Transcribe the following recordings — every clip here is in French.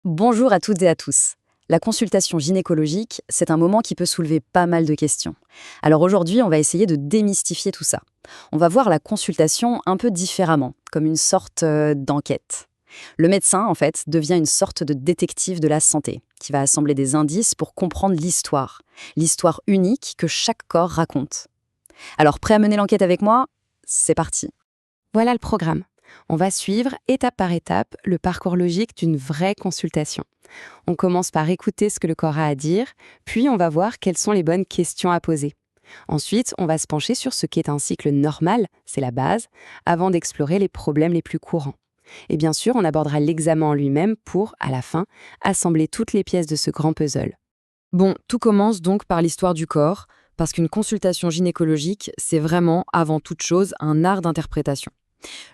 Bonjour à toutes et à tous. La consultation gynécologique, c'est un moment qui peut soulever pas mal de questions. Alors aujourd'hui, on va essayer de démystifier tout ça. On va voir la consultation un peu différemment, comme une sorte d'enquête. Le médecin, en fait, devient une sorte de détective de la santé, qui va assembler des indices pour comprendre l'histoire unique que chaque corps raconte. Alors, prêt à mener l'enquête avec moi? C'est parti. Voilà le programme. On va suivre, étape par étape, le parcours logique d'une vraie consultation. On commence par écouter ce que le corps a à dire, puis on va voir quelles sont les bonnes questions à poser. Ensuite, on va se pencher sur ce qu'est un cycle normal, c'est la base, avant d'explorer les problèmes les plus courants. Et bien sûr, on abordera l'examen en lui-même pour, à la fin, assembler toutes les pièces de ce grand puzzle. Bon, tout commence donc par l'histoire du corps, parce qu'une consultation gynécologique, c'est vraiment, avant toute chose, un art d'interprétation.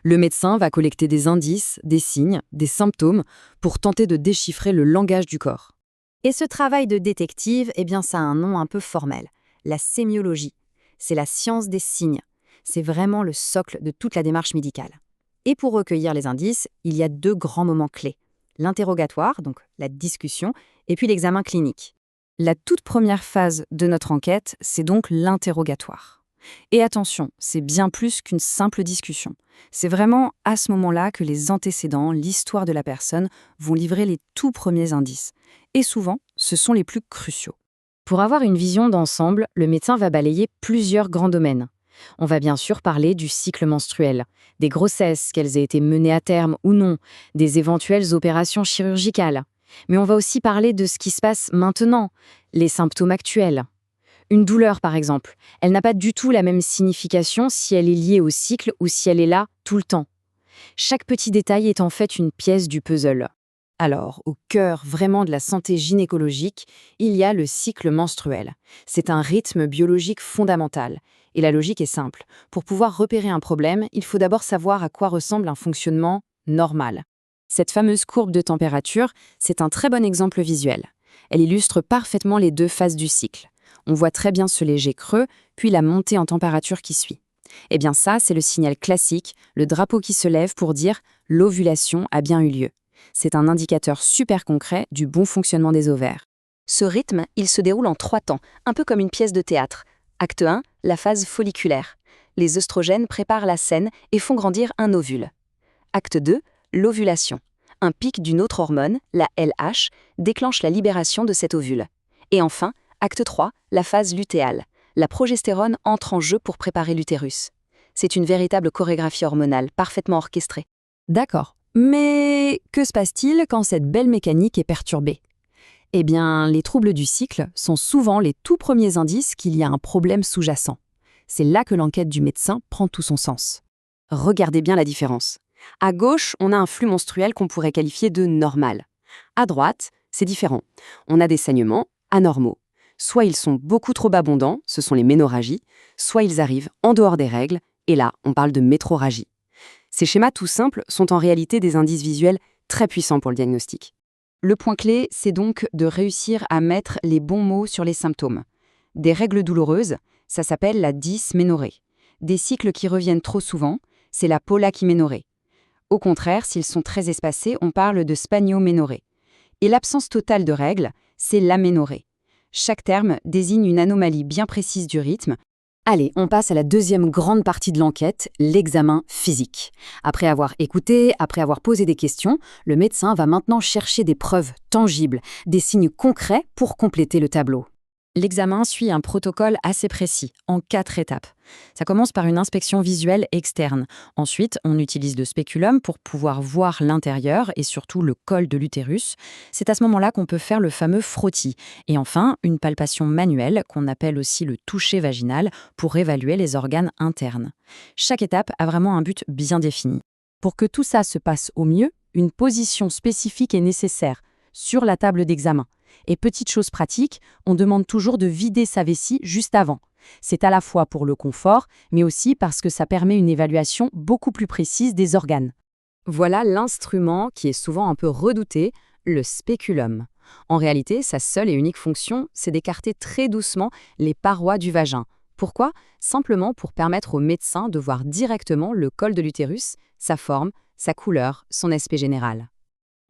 Le médecin va collecter des indices, des signes, des symptômes pour tenter de déchiffrer le langage du corps. Et ce travail de détective, eh bien, ça a un nom un peu formel, la sémiologie. C'est la science des signes. C'est vraiment le socle de toute la démarche médicale. Et pour recueillir les indices, il y a deux grands moments clés. L'interrogatoire, donc la discussion, et puis l'examen clinique. La toute première phase de notre enquête, c'est donc l'interrogatoire. Et attention, c'est bien plus qu'une simple discussion. C'est vraiment à ce moment-là que les antécédents, l'histoire de la personne, vont livrer les tout premiers indices. Et souvent, ce sont les plus cruciaux. Pour avoir une vision d'ensemble, le médecin va balayer plusieurs grands domaines. On va bien sûr parler du cycle menstruel, des grossesses, qu'elles aient été menées à terme ou non, des éventuelles opérations chirurgicales. Mais on va aussi parler de ce qui se passe maintenant, les symptômes actuels. Une douleur, par exemple, elle n'a pas du tout la même signification si elle est liée au cycle ou si elle est là tout le temps. Chaque petit détail est en fait une pièce du puzzle. Alors, au cœur vraiment de la santé gynécologique, il y a le cycle menstruel. C'est un rythme biologique fondamental. Et la logique est simple. Pour pouvoir repérer un problème, il faut d'abord savoir à quoi ressemble un fonctionnement normal. Cette fameuse courbe de température, c'est un très bon exemple visuel. Elle illustre parfaitement les deux phases du cycle. On voit très bien ce léger creux, puis la montée en température qui suit. Eh bien ça, c'est le signal classique, le drapeau qui se lève pour dire « l'ovulation a bien eu lieu ». C'est un indicateur super concret du bon fonctionnement des ovaires. Ce rythme, il se déroule en 3 temps, un peu comme une pièce de théâtre. Acte 1, la phase folliculaire. Les œstrogènes préparent la scène et font grandir un ovule. Acte 2, l'ovulation. Un pic d'une autre hormone, la LH, déclenche la libération de cet ovule. Et enfin, acte 3, la phase lutéale. La progestérone entre en jeu pour préparer l'utérus. C'est une véritable chorégraphie hormonale, parfaitement orchestrée. D'accord. Mais que se passe-t-il quand cette belle mécanique est perturbée? Eh bien, les troubles du cycle sont souvent les tout premiers indices qu'il y a un problème sous-jacent. C'est là que l'enquête du médecin prend tout son sens. Regardez bien la différence. À gauche, on a un flux menstruel qu'on pourrait qualifier de normal. À droite, c'est différent. On a des saignements anormaux. Soit ils sont beaucoup trop abondants, ce sont les ménorrhagies, soit ils arrivent en dehors des règles, et là, on parle de métrorragie. Ces schémas tout simples sont en réalité des indices visuels très puissants pour le diagnostic. Le point clé, c'est donc de réussir à mettre les bons mots sur les symptômes. Des règles douloureuses, ça s'appelle la dysménorrhée. Des cycles qui reviennent trop souvent, c'est la polachyménorrhée. Au contraire, s'ils sont très espacés, on parle de spanioménorrhée. Et l'absence totale de règles, c'est l'aménorrhée. Chaque terme désigne une anomalie bien précise du rythme. Allez, on passe à la deuxième grande partie de l'enquête, l'examen physique. Après avoir écouté, après avoir posé des questions, le médecin va maintenant chercher des preuves tangibles, des signes concrets pour compléter le tableau. L'examen suit un protocole assez précis, en 4 étapes. Ça commence par une inspection visuelle externe. Ensuite, on utilise le spéculum pour pouvoir voir l'intérieur et surtout le col de l'utérus. C'est à ce moment-là qu'on peut faire le fameux frottis. Et enfin, une palpation manuelle, qu'on appelle aussi le toucher vaginal, pour évaluer les organes internes. Chaque étape a vraiment un but bien défini. Pour que tout ça se passe au mieux, une position spécifique est nécessaire sur la table d'examen. Et petite chose pratique, on demande toujours de vider sa vessie juste avant. C'est à la fois pour le confort, mais aussi parce que ça permet une évaluation beaucoup plus précise des organes. Voilà l'instrument qui est souvent un peu redouté, le spéculum. En réalité, sa seule et unique fonction, c'est d'écarter très doucement les parois du vagin. Pourquoi? Simplement pour permettre au médecin de voir directement le col de l'utérus, sa forme, sa couleur, son aspect général.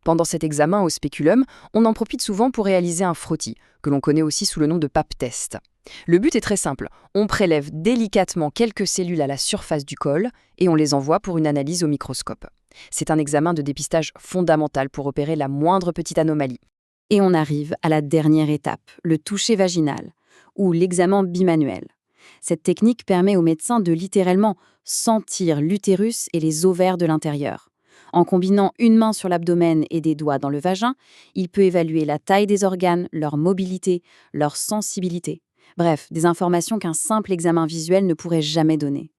Pendant cet examen au spéculum, on en profite souvent pour réaliser un frottis, que l'on connaît aussi sous le nom de pap test. Le but est très simple, on prélève délicatement quelques cellules à la surface du col et on les envoie pour une analyse au microscope. C'est un examen de dépistage fondamental pour repérer la moindre petite anomalie. Et on arrive à la dernière étape, le toucher vaginal, ou l'examen bimanuel. Cette technique permet au médecin de littéralement sentir l'utérus et les ovaires de l'intérieur. En combinant une main sur l'abdomen et des doigts dans le vagin, il peut évaluer la taille des organes, leur mobilité, leur sensibilité. Bref, des informations qu'un simple examen visuel ne pourrait jamais donner.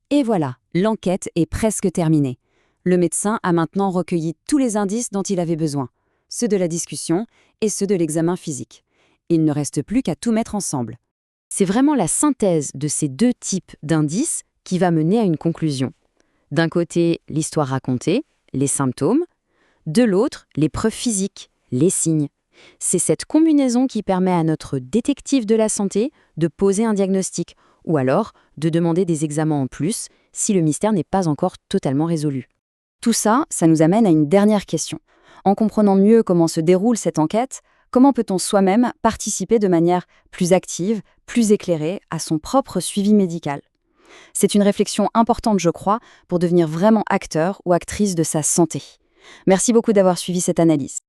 Et voilà, l'enquête est presque terminée. Le médecin a maintenant recueilli tous les indices dont il avait besoin, ceux de la discussion et ceux de l'examen physique. Il ne reste plus qu'à tout mettre ensemble. C'est vraiment la synthèse de ces deux types d'indices qui va mener à une conclusion. D'un côté, l'histoire racontée, les symptômes. De l'autre, les preuves physiques, les signes. C'est cette combinaison qui permet à notre détective de la santé de poser un diagnostic ou alors de demander des examens en plus si le mystère n'est pas encore totalement résolu. Tout ça, ça nous amène à une dernière question. En comprenant mieux comment se déroule cette enquête, comment peut-on soi-même participer de manière plus active, plus éclairée à son propre suivi médical ? C'est une réflexion importante, je crois, pour devenir vraiment acteur ou actrice de sa santé. Merci beaucoup d'avoir suivi cette analyse.